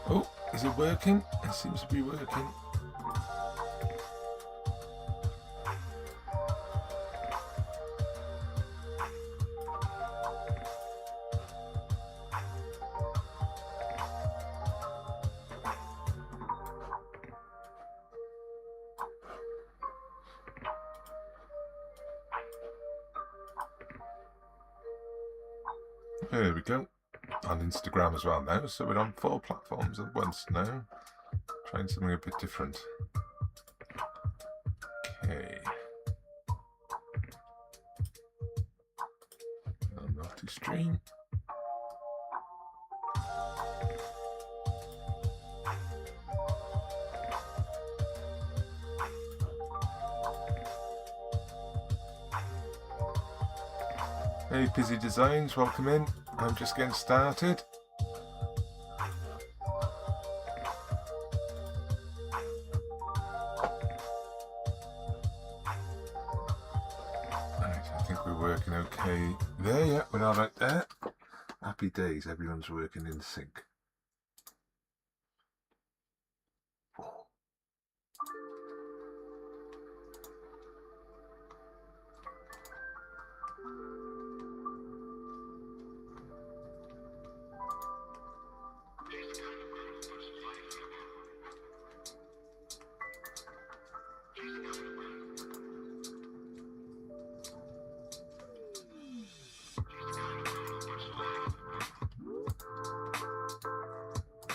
Oh, is it working? It seems to be working. There we go. On Instagram as well now, so we're on 4 platforms at once now. Trying something a bit different. Okay. Multi-stream. Hey, Busy Designs, welcome in. I'm just getting started. Right, I think we're working okay there. Yeah, we're all right there. Happy days, everyone's working in sync.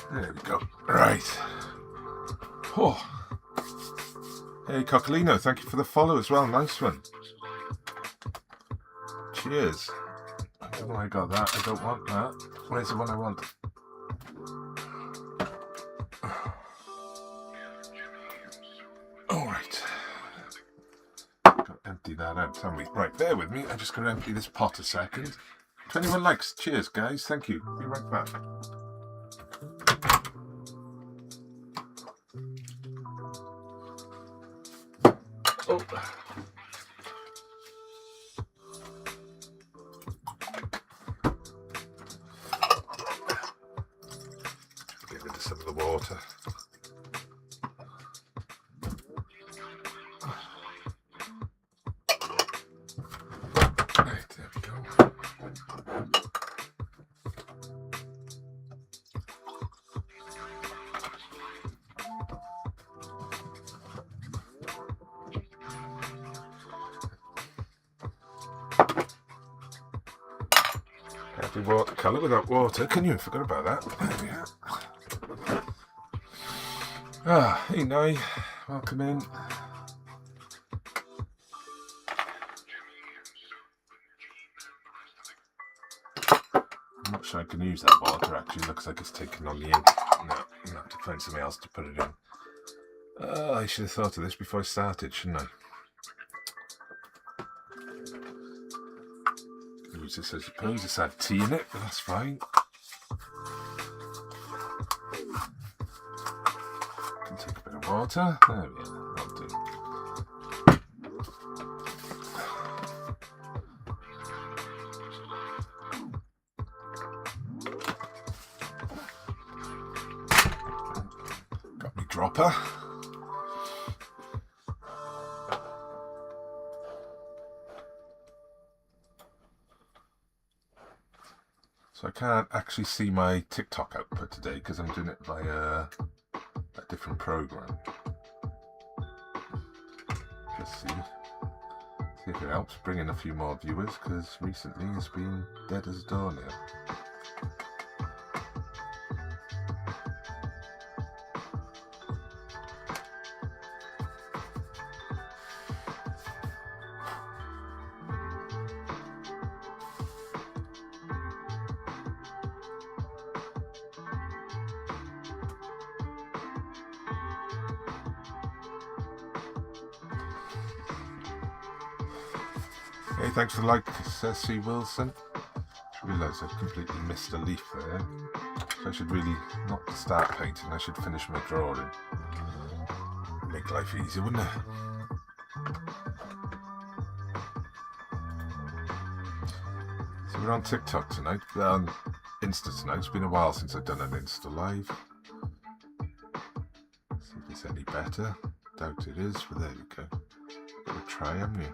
There we go. Right. Oh. Hey, Coccolino, thank you for the follow as well. Nice one. Cheers. I don't know why I got that. I don't want that. Where's the one I want? Alright. Got to empty that out, haven't we? Right, bear with me. I'm just going to empty this pot a second. 21 likes. Cheers, guys. Thank you. Be right back. Oh. Get rid of some of the water. Right, there we go. Can't do watercolour without water, can you? Forgot about that. There we are. Ah, hey Nye, welcome in. I'm not sure I can use that water actually, looks like it's taken on the ink. No, I'm going to have to find something else to put it in. I should have thought of this before I started, shouldn't I? Use this, I suppose. It's had tea in it, but that's fine. Can take a bit of water. There we are. That'll do. Got my dropper. So I can't actually see my TikTok output today because I'm doing it via a different program. Just see if it helps bring in a few more viewers, because recently it's been dead as a doornail. Hey, thanks for the like, says C. Wilson. I realise I've completely missed a leaf there. So I should really not start painting, I should finish my drawing. Make life easier, wouldn't it? So we're on TikTok tonight, we're on Insta tonight. It's been a while since I've done an Insta live. it's any better. Doubt it is, but there you go. Got to try, haven't you?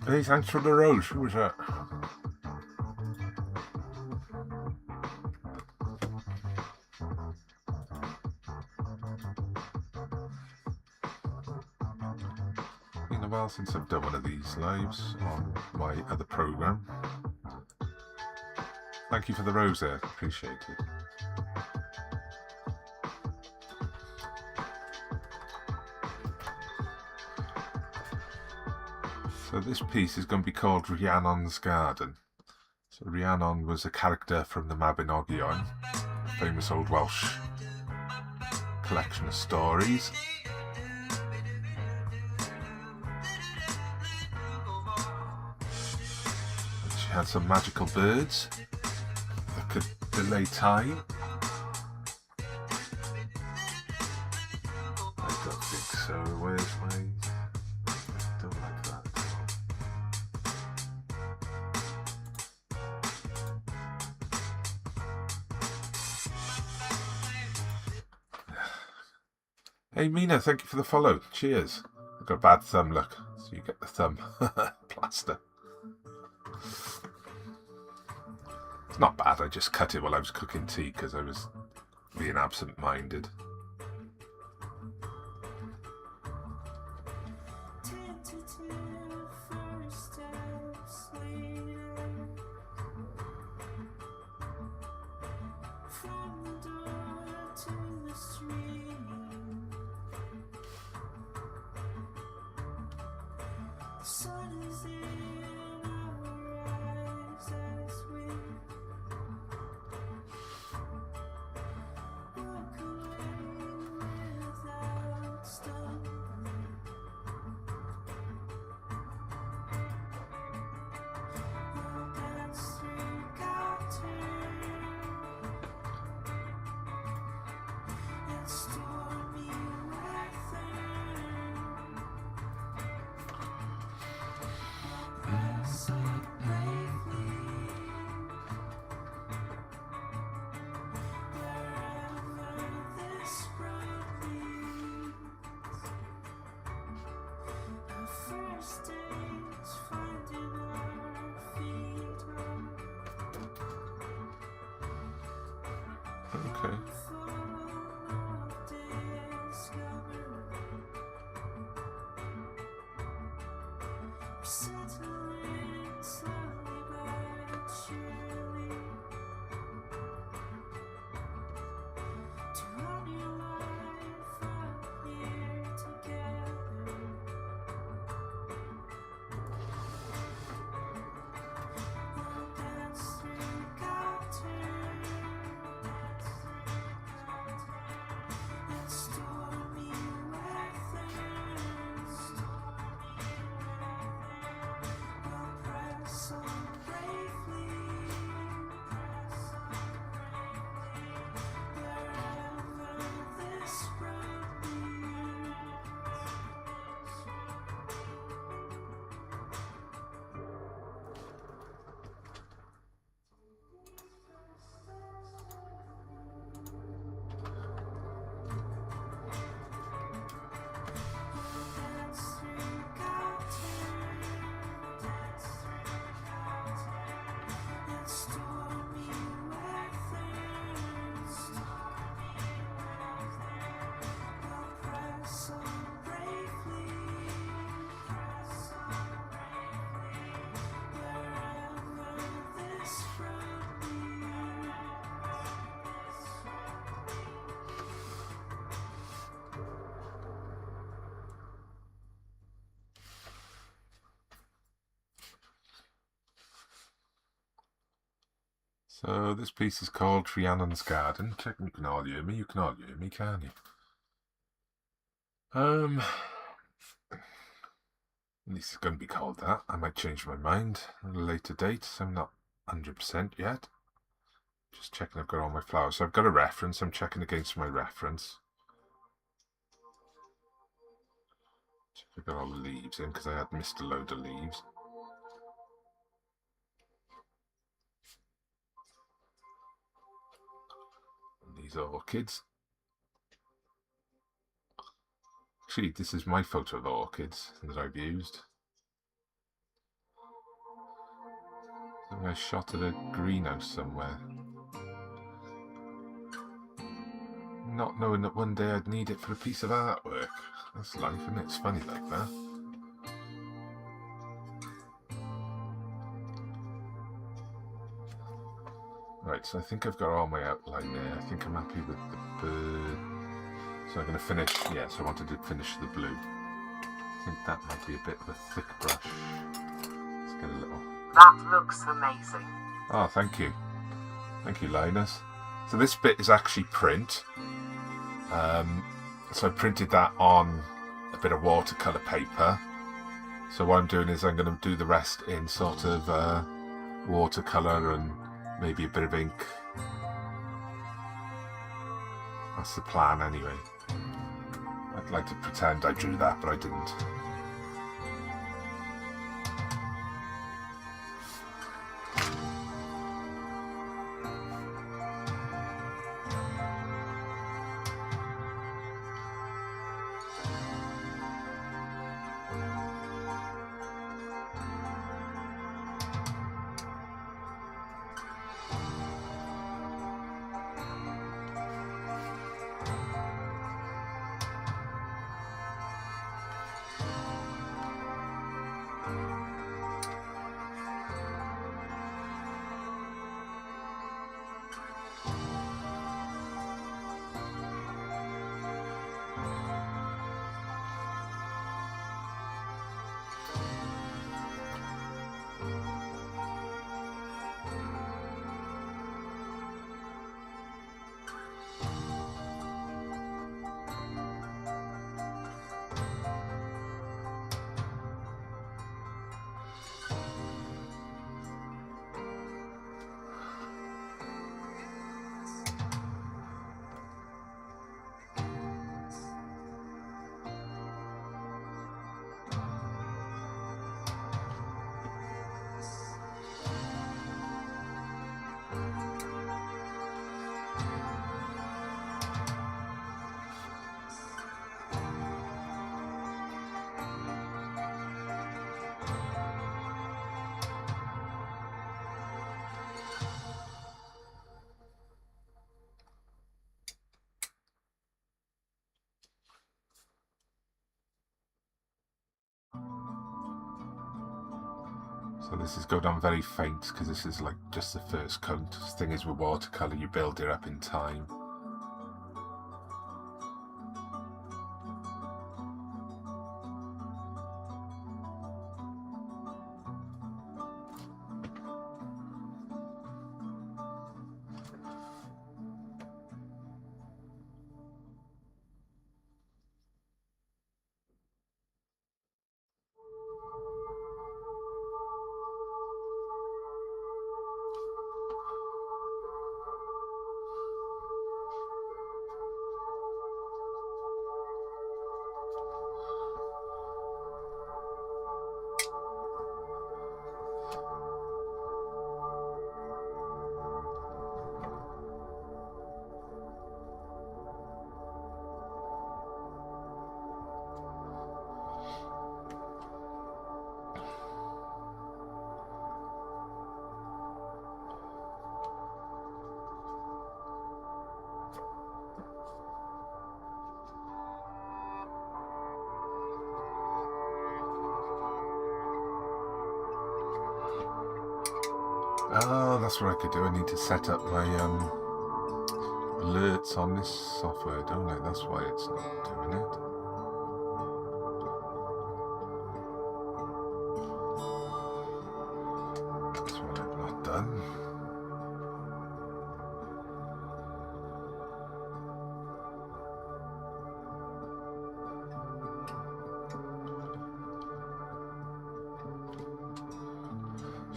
Hey, thanks for the rose. Who was that? Been a while since I've done one of these lives on my other program. Thank you for the rose there. Appreciate it. So this piece is going to be called Rhiannon's Garden. So Rhiannon was a character from the Mabinogion, a famous old Welsh collection of stories. And she had some magical birds that could delay time. I don't think so. Where's my... I don't like that. Hey Mina, thank you for the follow. Cheers. I've got a bad thumb, look. So you get the thumb plaster. It's not bad, I just cut it while I was cooking tea because I was being absent-minded. Okay. So this piece is called Rhiannon's Garden. Check you can all hear me. You can all hear me, can't you? At least it's going to be called that. I might change my mind at a later date. So I'm not 100% yet. Just checking I've got all my flowers. So I've got a reference. I'm checking against my reference. Check I've got all the leaves in because I had missed a load of leaves. And these orchids. Actually, this is my photo of the orchids that I've used. I think I shot at a greenhouse somewhere. Not knowing that one day I'd need it for a piece of artwork. That's life, isn't it? It's funny like that. Right, so I think I've got all my outline there. I think I'm happy with the bird. So I'm going to finish, yes, I wanted to finish the blue. I think that might be a bit of a thick brush. Let's get a little... That looks amazing. Oh, thank you. Thank you, Linus. So this bit is actually print. So I printed that on a bit of watercolour paper. So what I'm doing is I'm going to do the rest in sort of watercolour and maybe a bit of ink. That's the plan anyway. I'd like to pretend I drew that, but I didn't. So this is going on very faint because this is like just the first coat. The thing is with watercolour, you build it up in time. Oh, that's what I could do. I need to set up my alerts on this software, don't I? That's why it's not doing it. That's what I've not done.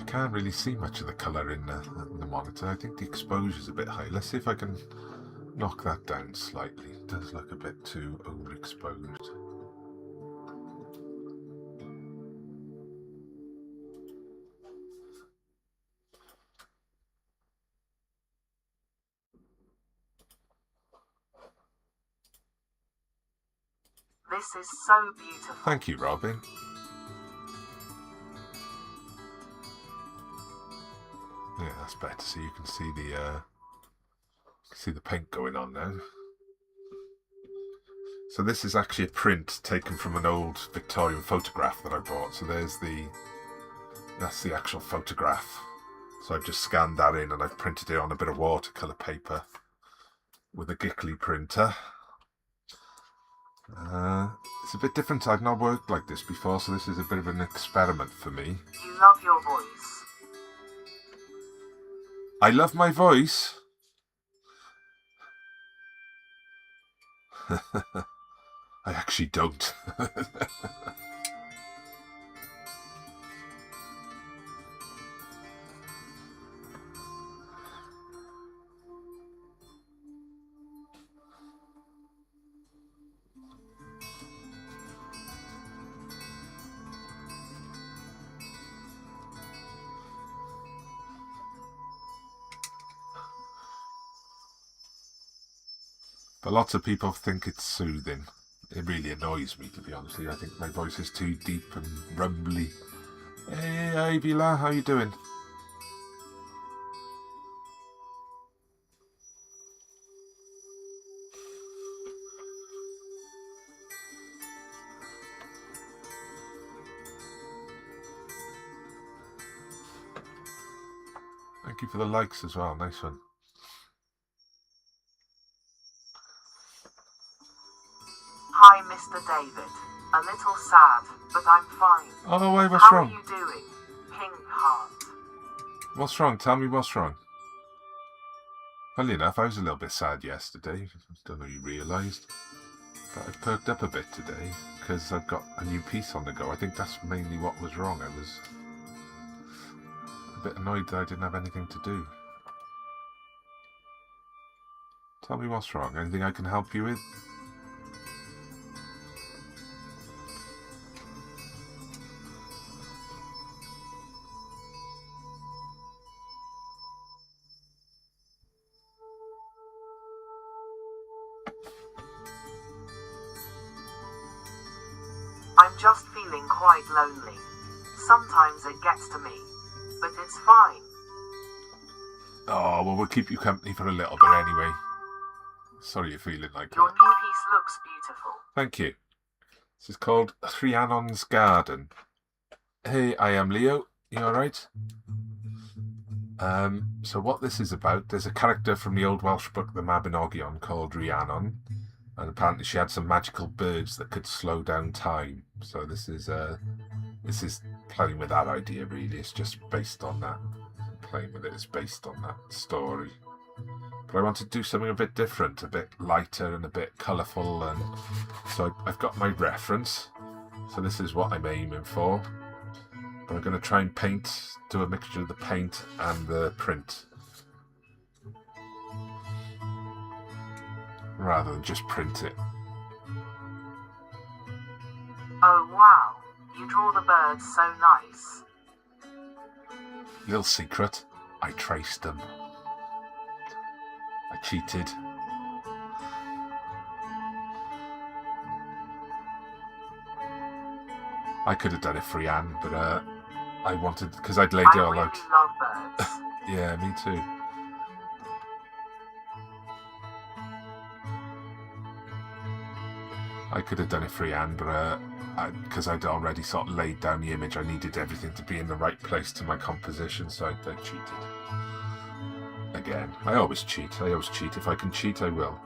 can't really see much of the colour in the monitor. I think the exposure's a bit high. Let's see if I can knock that down slightly. It does look a bit too overexposed. This is so beautiful. Thank you, Robin. Yeah, that's better. So you can see the paint going on now. So this is actually a print taken from an old Victorian photograph that I bought. So that's the actual photograph. So I've just scanned that in and I've printed it on a bit of watercolour paper with a Gickley printer. It's a bit different. I've not worked like this before, so this is a bit of an experiment for me. You love your voice. I love my voice. I actually don't. But lots of people think it's soothing. It really annoys me, to be honest with you. I think my voice is too deep and rumbly. Hey, Avila, how you doing? Thank you for the likes as well. Nice one. Hi, Mr. David. A little sad, but I'm fine. Oh, wait, what's How wrong? are you doing? Pink heart. What's wrong? Tell me what's wrong. Funny enough, I was a little bit sad yesterday. Don't know if you realised. But I've perked up a bit today because I've got a new piece on the go. I think that's mainly what was wrong. I was a bit annoyed that I didn't have anything to do. Tell me what's wrong. Anything I can help you with? I'm just feeling quite lonely. Sometimes it gets to me, but it's fine. Oh, well, we'll keep you company for a little bit anyway. Sorry you're feeling like Your that. new piece looks beautiful. Thank you. This is called Rhiannon's Garden. Hey, I am Leo. You alright? So what this is about, there's a character from the old Welsh book, The Mabinogion, called Rhiannon. And apparently she had some magical birds that could slow down time. So this is playing with that idea, really. It's just based on that. Playing with it is based on that story. But I want to do something a bit different, a bit lighter and a bit colourful. And so I've got my reference. So this is what I'm aiming for. But I'm going to try and do a mixture of the paint and the print, rather than just print it. Oh wow, you draw the birds so nice. Little secret, I traced them. I cheated. I could have done it for Rhiannon, but I wanted, because I'd laid it all out. I really love birds. Yeah, me too. I could have done it for Rhiannon, but because I'd already sort of laid down the image, I needed everything to be in the right place to my composition, so I cheated. Again, I always cheat. If I can cheat, I will.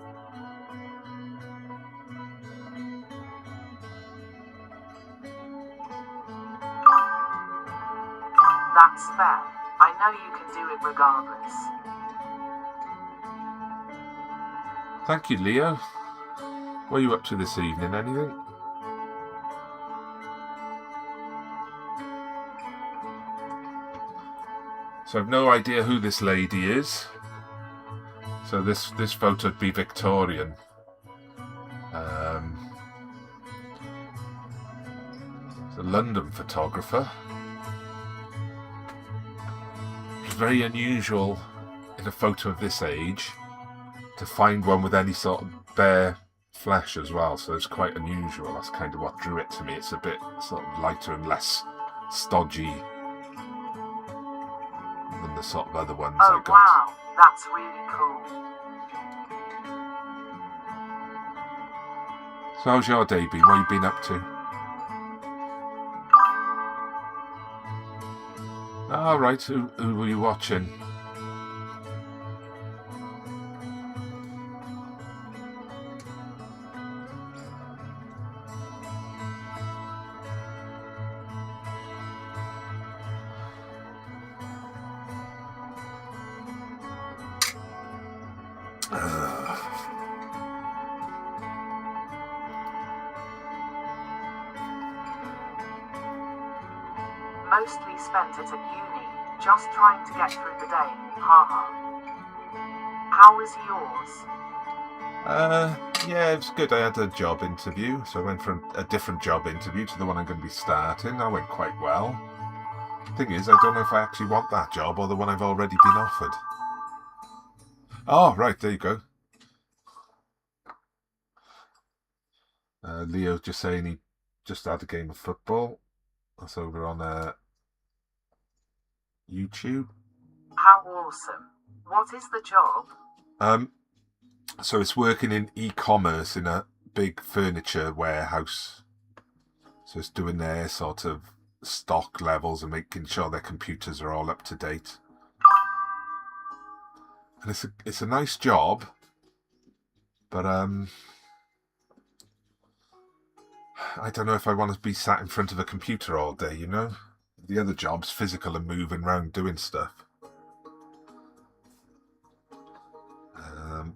That's fair. I know you can do it regardless. Thank you, Leo. What are you up to this evening? Anything? So I've no idea who this lady is. So this photo would be Victorian. It's a London photographer. It's very unusual in a photo of this age to find one with any sort of bare flesh as well, so it's quite unusual. That's kind of what drew it to me. It's a bit sort of lighter and less stodgy than the sort of other ones I got. Wow, that's really cool. So how's your day been? What have you been up to? All right, who were you watching? Mostly spent it at uni, just trying to get through the day, haha. How was yours? Yeah, it was good. I had a job interview, so I went for a different job interview to the one I'm going to be starting. That went quite well. Thing is, I don't know if I actually want that job or the one I've already been offered. Oh, right, there you go. Leo's just saying he just had a game of football. That's over on YouTube. How awesome. What is the job? So it's working in e-commerce in a big furniture warehouse. So it's doing their sort of stock levels and making sure their computers are all up to date. And it's a nice job, but I don't know if I want to be sat in front of a computer all day, you know? The other job's physical and moving around doing stuff. And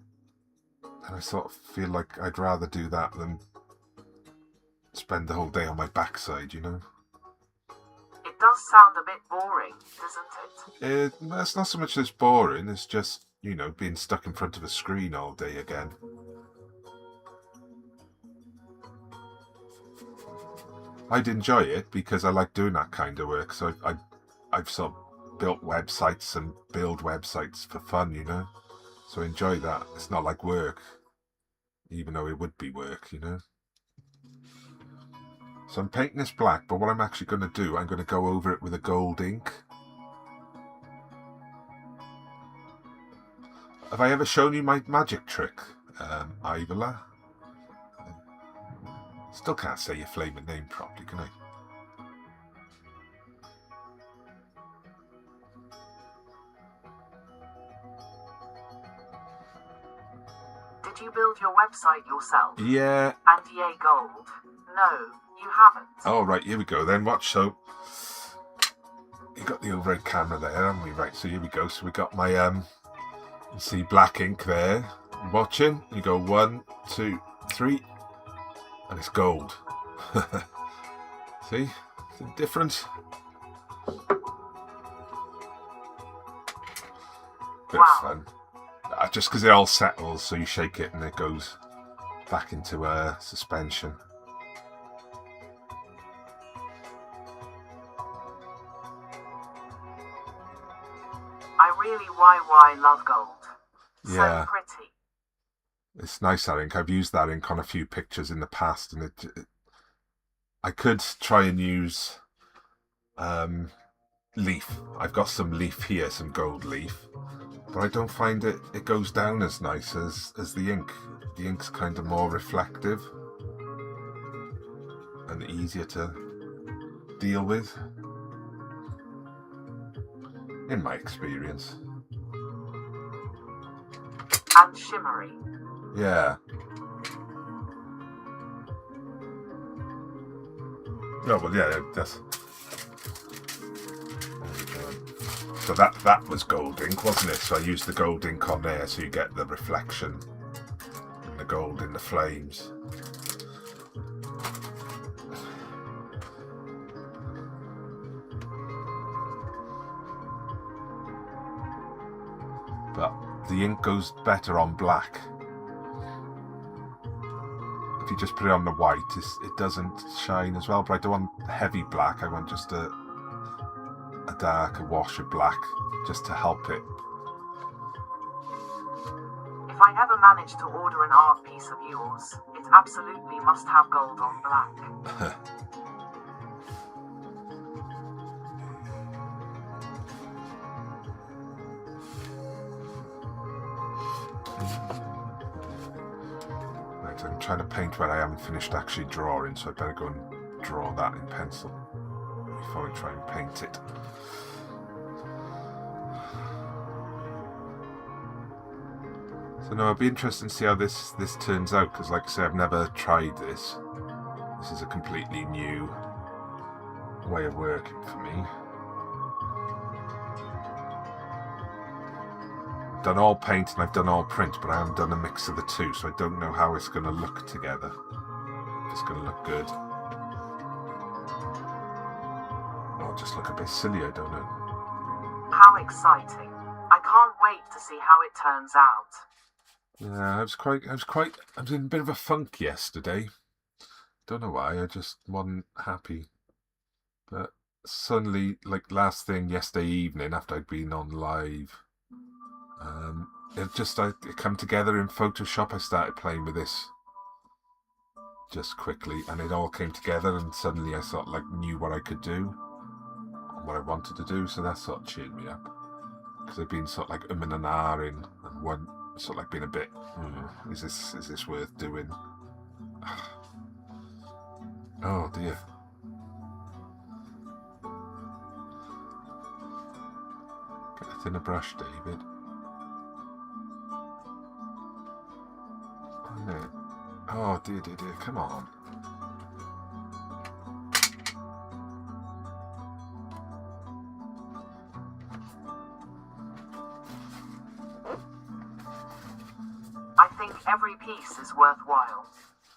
I sort of feel like I'd rather do that than spend the whole day on my backside, you know? It does sound a bit boring, doesn't it? It's not so much as boring, it's just, you know, being stuck in front of a screen all day again. I'd enjoy it because I like doing that kind of work, so I've sort of built websites and build websites for fun, you know? So I enjoy that. It's not like work, even though it would be work, you know? So I'm painting this black, but what I'm actually going to do, I'm going to go over it with a gold ink. Have I ever shown you my magic trick, Ivola? Still can't say your flaming name properly, can I? Did you build your website yourself? Yeah. And yay gold? No, you haven't. Oh, right, here we go then. Watch, so you got the overhead camera there, haven't we? Right, so here we go. So we got my you see black ink there. You're watching. You go 1, 2, 3, and it's gold. See the difference? Bit of fun. Just because it all settles, so you shake it and it goes back into suspension. I really YY love gold. Yeah. So pretty. It's nice, that ink. I've used that ink on a few pictures in the past, and I could try and use leaf. I've got some leaf here, some gold leaf, but I don't find it goes down as nice as the ink. The ink's kind of more reflective and easier to deal with, in my experience. And shimmery. Yeah. Oh, well, yeah, that's... So that was gold ink, wasn't it? So I used the gold ink on there so you get the reflection and the gold in the flames. the ink goes better on black. If you just put it on the white, it doesn't shine as well. But I don't want heavy black. I want just a darker wash of black, just to help it. If I ever manage to order an art piece of yours, it absolutely must have gold on black. Right, I'm trying to paint where I haven't finished actually drawing, so I better go and draw that in pencil before I try and paint it. So no, it'll be interesting to see how this turns out, because like I say, I've never tried this. This is a completely new way of working for me. I've done all paint and I've done all print, but I haven't done a mix of the two, so I don't know how it's going to look together. If it's going to look good. Or just look a bit silly, I don't know. How exciting. I can't wait to see how it turns out. Yeah, I was in a bit of a funk yesterday. Don't know why, I just wasn't happy. But suddenly, like last thing yesterday evening, after I'd been on live, it come together in Photoshop. I started playing with this just quickly, and it all came together, and suddenly I sort of like knew what I could do, and what I wanted to do, so that sort of cheered me up. Because I've been sort of like umming and ahhing, and one sort of like being a bit, is this worth doing? Oh dear. Get a thinner brush, David. Oh dear, come on. I think every piece is worthwhile.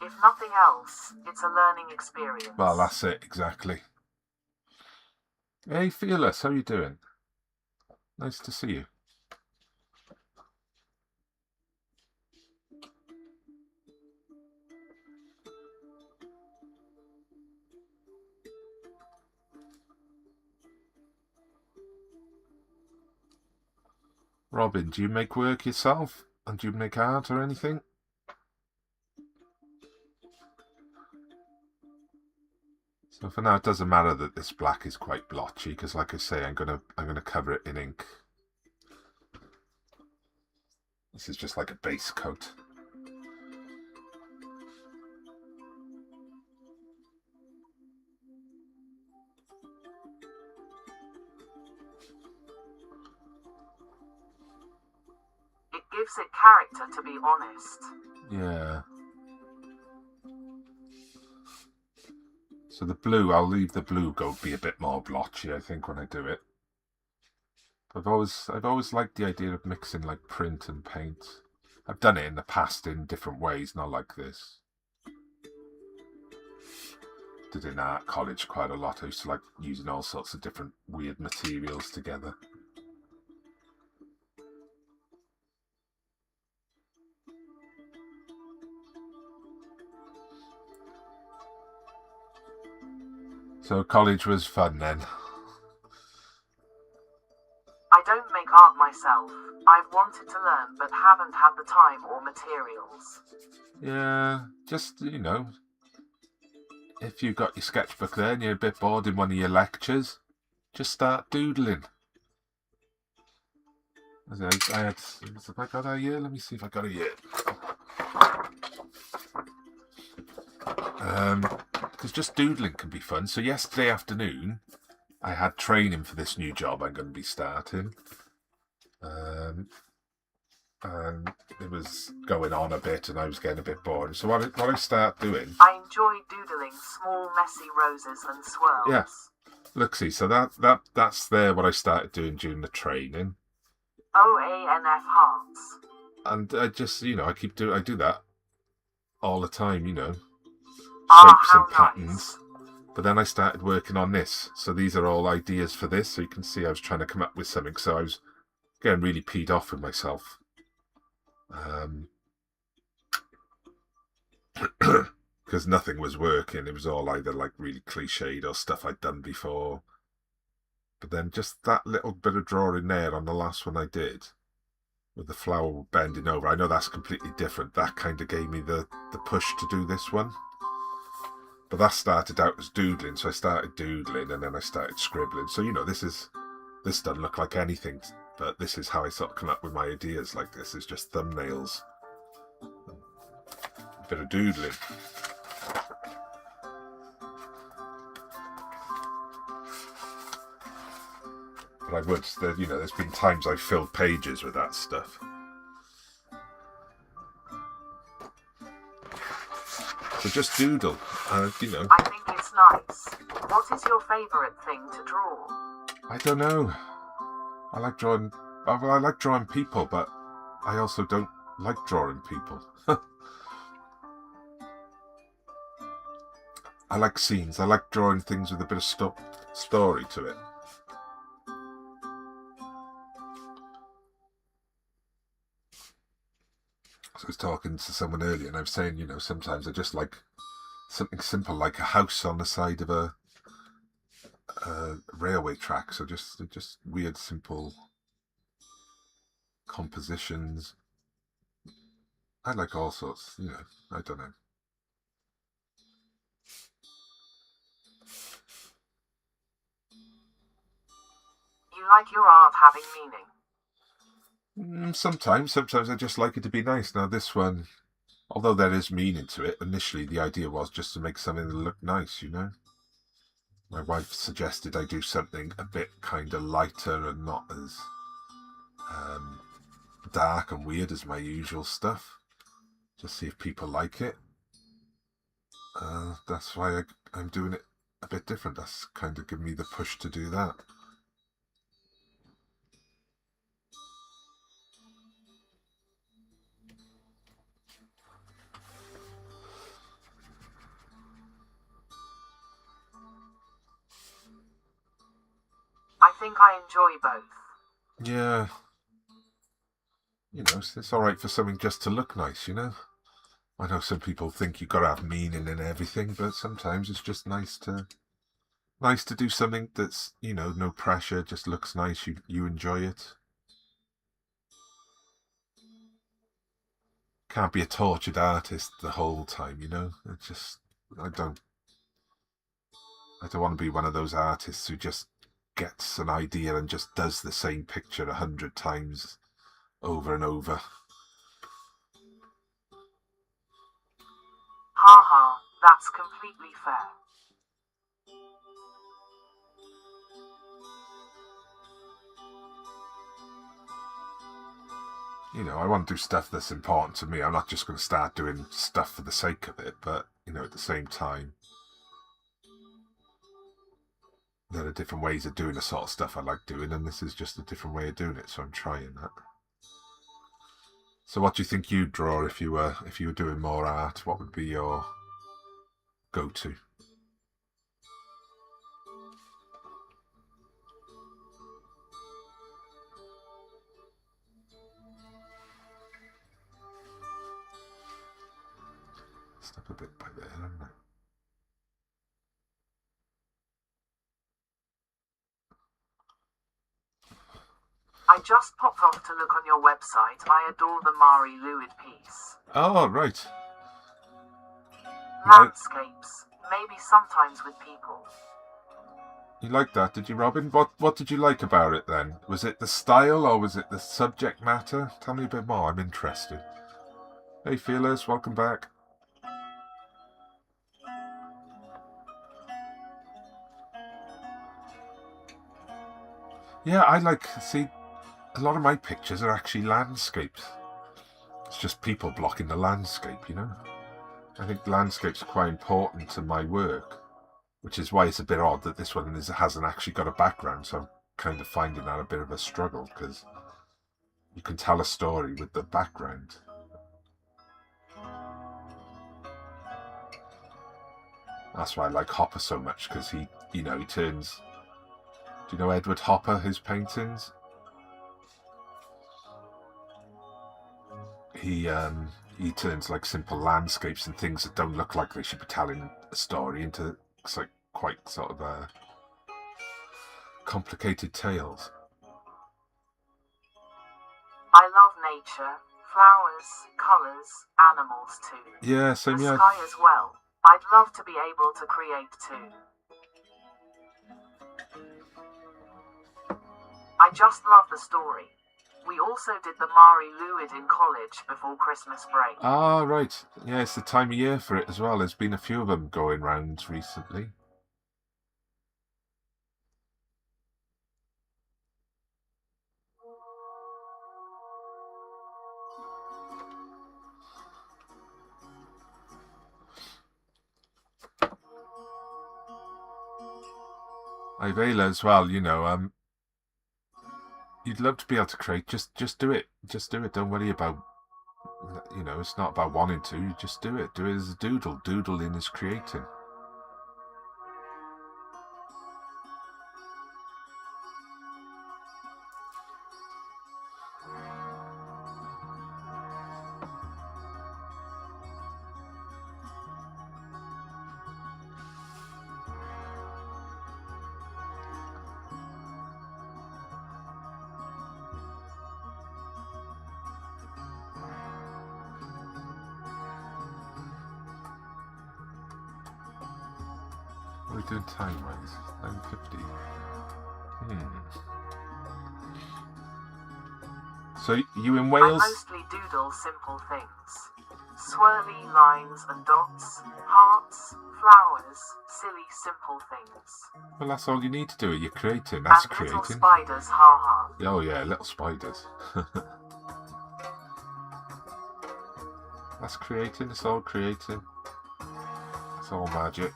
If nothing else, it's a learning experience. Well, that's it, exactly. Hey, Fearless, how you doing? Nice to see you. Robin, do you make work yourself? And do you make art or anything? So for now, it doesn't matter that this black is quite blotchy, because like I say, I'm gonna cover it in ink. This is just like a base coat. It gives it character, to be honest. Yeah. So the blue, I'll leave the blue be a bit more blotchy, I think, when I do it. I've always liked the idea of mixing like print and paint. I've done it in the past in different ways, not like this. Did it in art college quite a lot. I used to like using all sorts of different weird materials together. So college was fun then. I don't make art myself. I've wanted to learn but haven't had the time or materials. Yeah, just, if you've got your sketchbook there and you're a bit bored in one of your lectures, just start doodling. Have I got a year? Let me see if I got a year. Because just doodling can be fun. So yesterday afternoon, I had training for this new job I'm going to be starting. And it was going on a bit and I was getting a bit bored. So what I start doing... I enjoy doodling small messy roses and swirls. Yeah. Look, see, so that's there what I started doing during the training. OANF hearts. And I just, I do that all the time, Ah, shapes and how patterns. nice. But then I started working on this. So these are all ideas for this. So you can see I was trying to come up with something. So I was getting really peed off with myself. Because nothing was working. It was all either like really cliched or stuff I'd done before. But then just that little bit of drawing there on the last one I did, with the flower bending over, I know that's completely different. That kind of gave me the push to do this one. But that started out as doodling, so I started doodling and then I started scribbling. So, you know, this doesn't look like anything, but this is how I sort of come up with my ideas. Like, this is just thumbnails, a bit of doodling. But I would, you know, there's been times I've filled pages with that stuff. So just doodle, you know. I think it's nice. What is your favourite thing to draw? I don't know. I like drawing. Well, I like drawing people, but I also don't like drawing people. I like scenes. I like drawing things with a bit of story to it. So I was talking to someone earlier and I was saying, you know, sometimes I just like something simple like a house on the side of a railway track. So just weird, simple compositions. I like all sorts, you know, I don't know. You like your art having meaning? Sometimes I just like it to be nice. Now this one, although there is meaning to it, initially the idea was just to make something that looked nice, you know. My wife suggested I do something a bit kind of lighter and not as dark and weird as my usual stuff. Just see if people like it. That's why I'm doing it a bit different. That's kind of given me the push to do that. I think I enjoy both. Yeah. You know, it's all right for something just to look nice, you know. I know some people think you've got to have meaning in everything, but sometimes it's just nice to do something that's, you know, no pressure, just looks nice, you enjoy it. Can't be a tortured artist the whole time, you know. It's just, I don't want to be one of those artists who just gets an idea and just does the same picture 100 times over and over. Haha, that's completely fair. You know, I want to do stuff that's important to me. I'm not just going to start doing stuff for the sake of it, but, you know, at the same time, there are different ways of doing the sort of stuff I like doing, and this is just a different way of doing it, so I'm trying that. So what do you think you'd draw if you were doing more art? What would be your go-to? Step a bit by there, haven't I? I just popped off to look on your website. I adore the Mari Lloyd piece. Oh, right. Landscapes, maybe sometimes with people. You liked that, did you, Robin? What did you like about it then? Was it the style or was it the subject matter? Tell me a bit more, I'm interested. Hey Fearless, welcome back. Yeah, see, a lot of my pictures are actually landscapes. It's just people blocking the landscape, you know? I think landscape's quite important to my work, which is why it's a bit odd that this one hasn't actually got a background, so I'm kind of finding that a bit of a struggle, because you can tell a story with the background. That's why I like Hopper so much, because he turns... Do you know Edward Hopper, his paintings? he turns like simple landscapes and things that don't look like they should be telling a story into like quite sort of complicated tales. I love nature, flowers, colours, animals too. Yeah, same The here. sky as well. I'd love to be able to create too. I just love the story. We also did the Mari Lloyd in college before Christmas break. Ah, right. Yeah, it's the time of year for it as well. There's been a few of them going round recently. Ivela as well, you know, you'd love to be able to create, just do it. Just do it. Don't worry about, you know, it's not about wanting to, you just do it. Do it as a doodle. Doodling is creating. What are we doing time-wise? 9:50. So, you in I Wales? mostly doodle simple things. Swirly lines and dots, hearts, flowers, silly simple things. Well, that's all you need to do. You're creating. That's and little creating. spiders, ha ha. Oh yeah, little spiders. That's creating. It's all creating. It's all magic.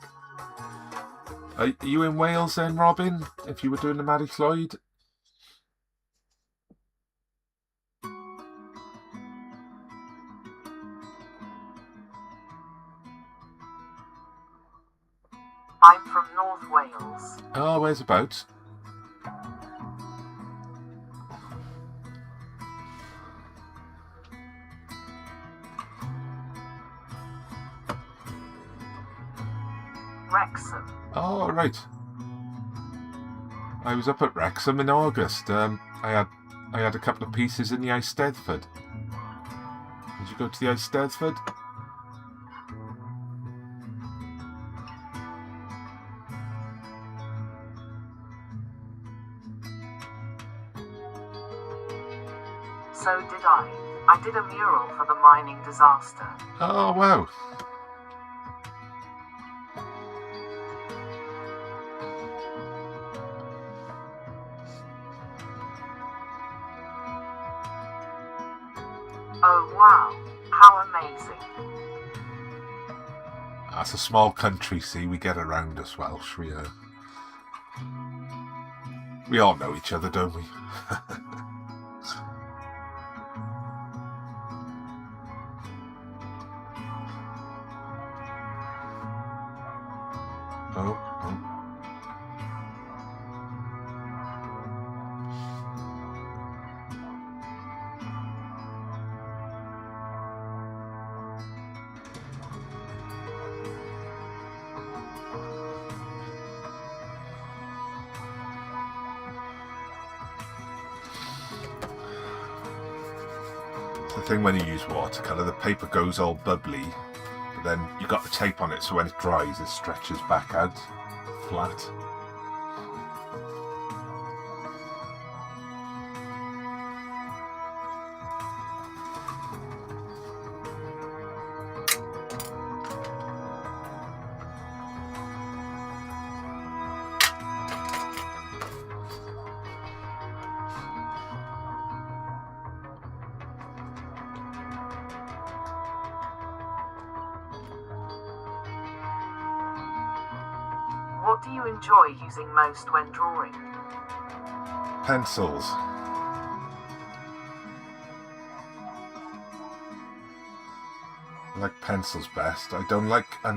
Are you in Wales then, Robin? If you were doing the Mari Lloyd? I'm from North Wales. Oh, where's about? Wrexham. Oh, right. I was up at Wrexham in August. I had a couple of pieces in the Eisteddfod. Did you go to the Eisteddfod? So did I. I did a mural for the mining disaster. Oh, wow. Oh wow, how amazing. That's a small country, see, we get around us Welsh. We all know each other, don't we? Oh. The thing when you use watercolour, the paper goes all bubbly, but then you've got the tape on it, so when it dries it stretches back out flat. What do you enjoy using most when drawing? Pencils. I like pencils best. I'm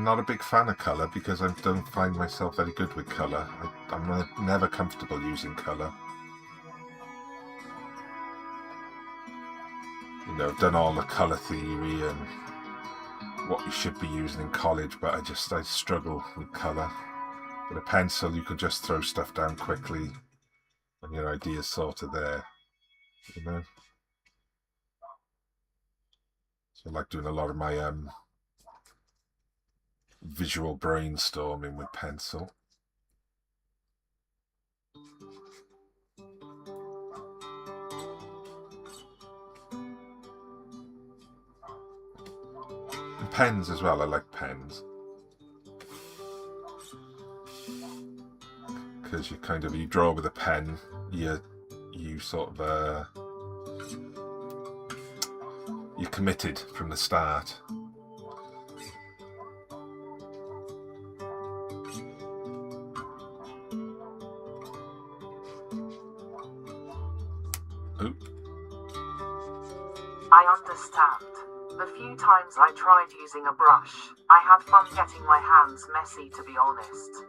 not a big fan of colour because I don't find myself very good with colour. I'm never comfortable using colour. You know, done all the colour theory and what you should be using in college, but I struggle with colour. With a pencil, you can just throw stuff down quickly, and your idea's sort of there, you know. So I like doing a lot of my visual brainstorming with pencil. And pens as well, I like pens. Because you draw with a pen, you sort of you're committed from the start. Oh. I understand. The few times I tried using a brush, I had fun getting my hands messy, to be honest.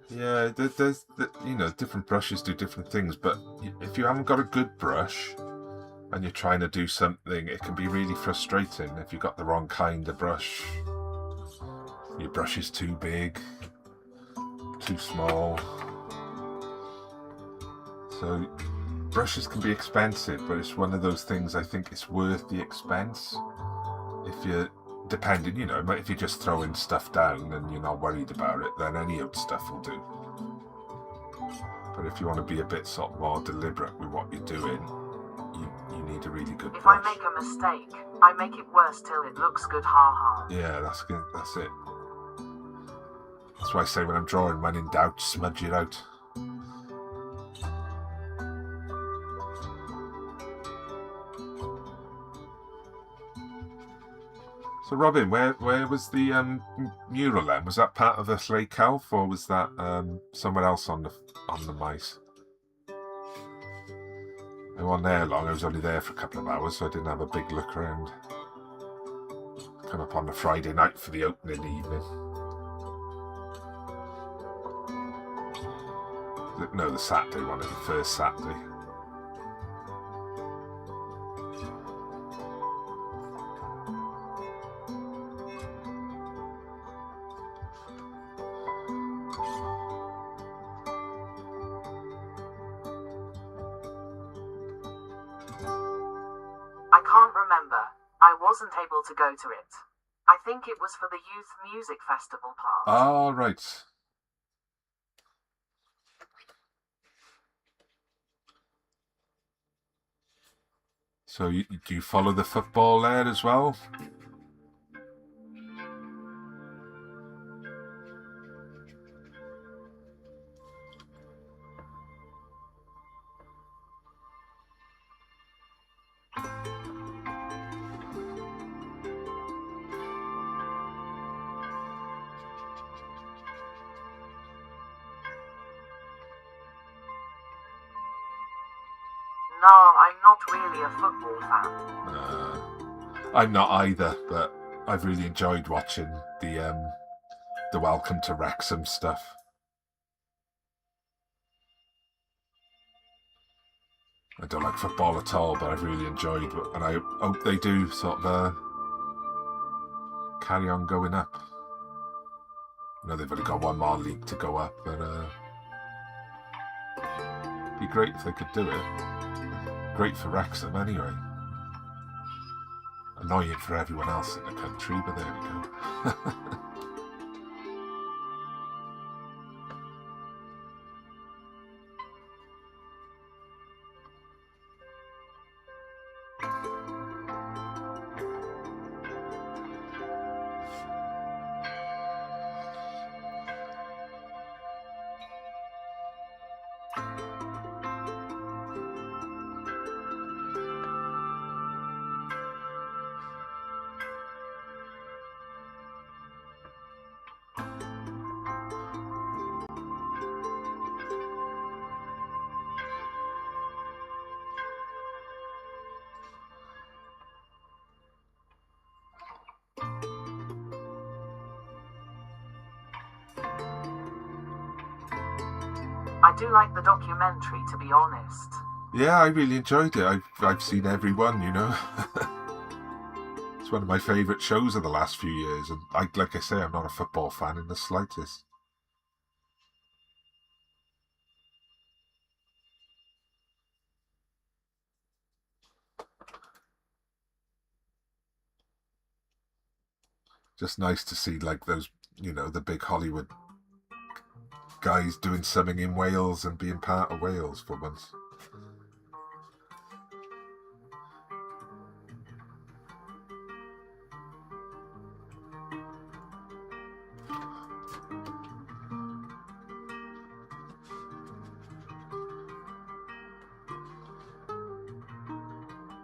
Yeah, there's different brushes do different things, but if you haven't got a good brush and you're trying to do something, it can be really frustrating if you've got the wrong kind of brush. Your brush is too big, too small. So brushes can be expensive, but it's one of those things I think it's worth the expense. If you're depending, if you're just throwing stuff down and you're not worried about it, then any old stuff will do. But if you want to be a bit sort of more deliberate with what you're doing, you need a really good brush. If I make a mistake, I make it worse till it looks good, ha. Yeah, that's it. That's why I say when I'm drawing, when in doubt, smudge it out. So Robin, where was the mural then? Was that part of the Lake Elf, or was that somewhere else on the mice? I wasn't there long. I was only there for a couple of hours, so I didn't have a big look around. Come up on the Friday night for the opening evening. No, the Saturday one, the first Saturday. I can't remember. I wasn't able to go to it. I think it was for the Youth Music Festival part. Oh, right. So do you follow the football there as well? No, I'm not really a football fan. I'm not either, but I've really enjoyed watching the Welcome to Wrexham stuff. I don't like football at all, but I've really enjoyed it, and I hope they do sort of carry on going up. I know they've only got one more league to go up, but it'd be great if they could do it. Great for Wrexham anyway. Annoying for everyone else in the country, but there we go. I do like the documentary, to be honest. Yeah, I really enjoyed it. I've seen every one, you know. It's one of my favourite shows of the last few years, and like I say, I'm not a football fan in the slightest. Just nice to see like those, you know, the big Hollywood guys doing something in Wales and being part of Wales for once.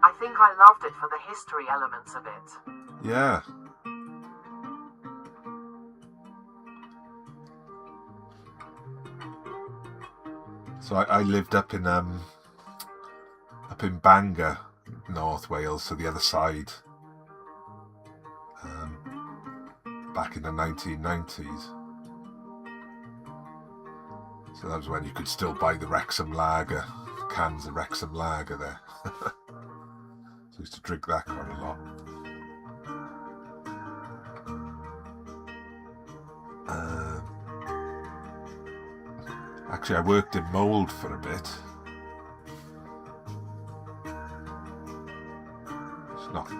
I think I loved it for the history elements of it. Yeah. So I lived up in Bangor, North Wales, so the other side, back in the 1990s. So that was when you could still buy the Wrexham lager, cans of Wrexham lager there. So I used to drink that quite a lot. Actually, I worked in mould for a bit. It's not.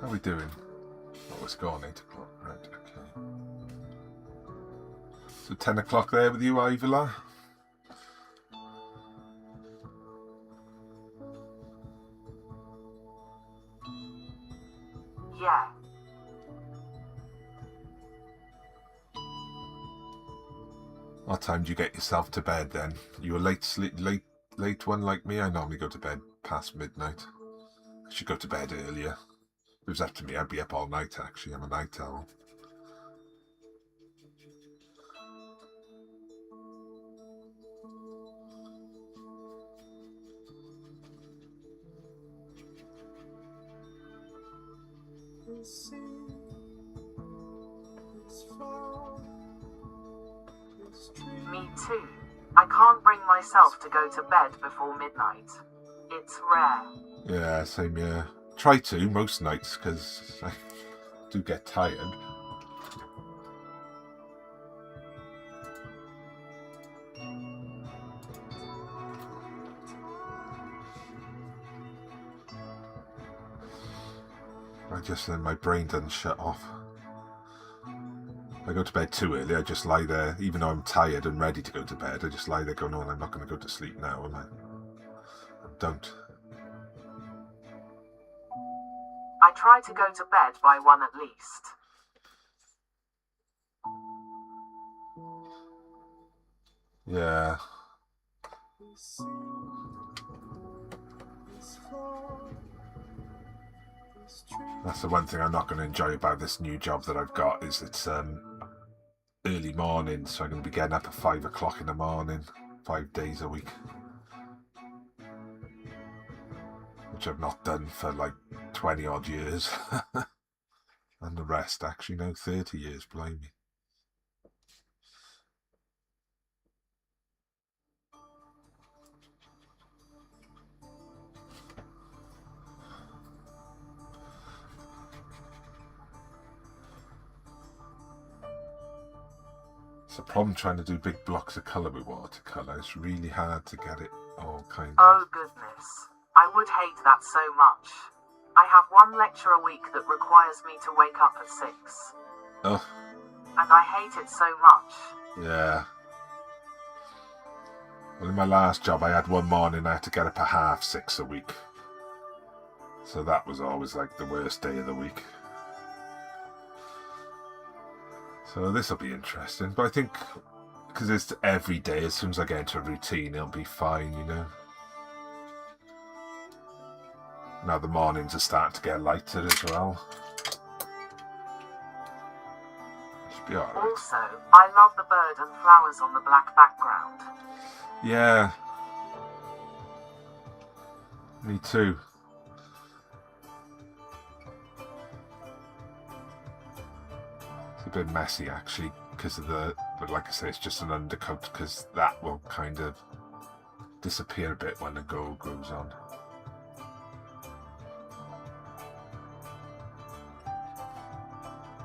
How are we doing? Oh, it's gone 8 o'clock. Right, okay. So 10 o'clock there with you, Ivila? Yeah. What time do you get yourself to bed then? You a late one like me? I normally go to bed past midnight. I should go to bed earlier. If it was up to me, I'd be up all night actually. I'm a night owl. Me too. I can't bring myself to go to bed before midnight. It's rare. Yeah, same here. Try to most nights because I do get tired. My brain doesn't shut off. If I go to bed too early, I just lie there, even though I'm tired and ready to go to bed, I just lie there going, no, I'm not going to go to sleep now, am I? I don't. I try to go to bed by 1 at least. Yeah. That's the one thing I'm not going to enjoy about this new job that I've got, is it's early morning, so I'm going to be getting up at 5 o'clock in the morning, 5 days a week. Which I've not done for like 20 odd years. And the rest, actually, no, 30 years, blimey. It's a problem trying to do big blocks of colour with watercolour. It's really hard to get it all kind of... Oh goodness, I would hate that so much. I have one lecture a week that requires me to wake up at 6. Ugh. And I hate it so much. Yeah. Well, in my last job, I had one morning I had to get up at 6:30 a week. So that was always like the worst day of the week. So this will be interesting. But I think, because it's every day, as soon as I get into a routine, it'll be fine, you know. Now the mornings are starting to get lighter as well. Should be alright. Also, I love the bird and flowers on the black background. Yeah. Me too. It's a bit messy actually, because of but like I say, it's just an undercoat, because that will kind of disappear a bit when the gold goes on.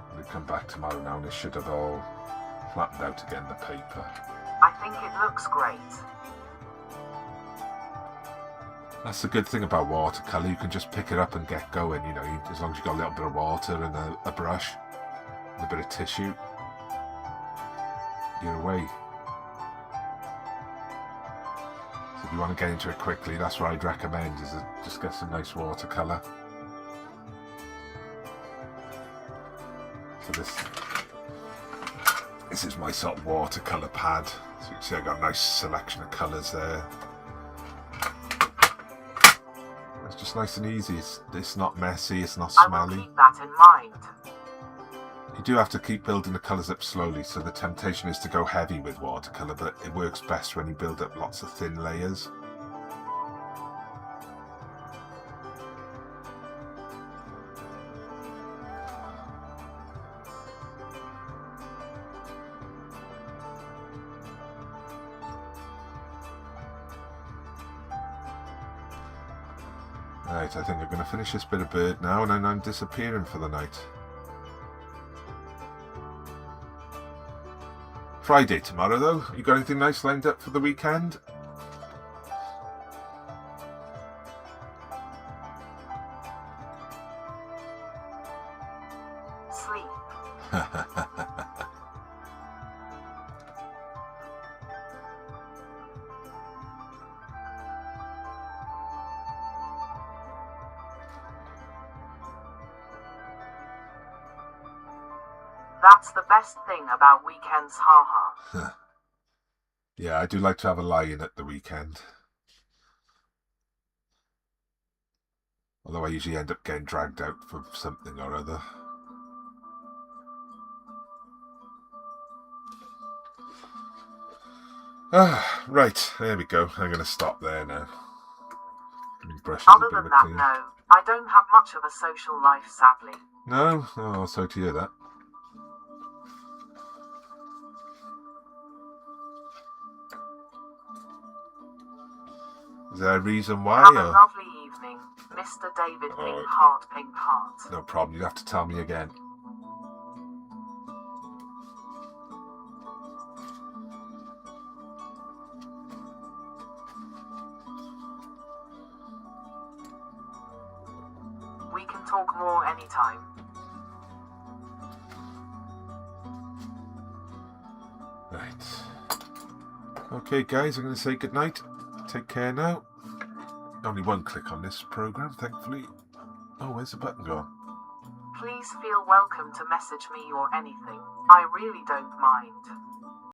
When we come back tomorrow now, and it should have all flattened out again, the paper. I think it looks great. That's the good thing about watercolour, you can just pick it up and get going, you know, as long as you've got a little bit of water and a brush and a bit of tissue, you're away. So if you want to get into it quickly, that's what I'd recommend, is to just get some nice watercolour. So this is my sort of watercolour pad, so you can see I've got a nice selection of colours there. It's just nice and easy, it's not messy, it's not smelly. I will keep that in mind. You do have to keep building the colours up slowly, so the temptation is to go heavy with watercolour, but it works best when you build up lots of thin layers. Right, I think I'm going to finish this bit of bird now, and then I'm disappearing for the night. Friday tomorrow though, you got anything nice lined up for the weekend? Sleep. That's the best thing about weekends, haha. Yeah, I do like to have a lie-in at the weekend. Although I usually end up getting dragged out for something or other. Right, there we go. I'm going to stop there now. Other than that, no. I don't have much of a social life, sadly. No? Oh, sorry to hear that. Is there a reason why? Have a lovely evening, Mr. David Pink Heart, Pink Heart. No problem, you have to tell me again. We can talk more anytime. Right. Okay guys, I'm going to say goodnight. Take care now. Only one click on this program, thankfully. Oh, where's the button gone? Please feel welcome to message me or anything. I really don't mind.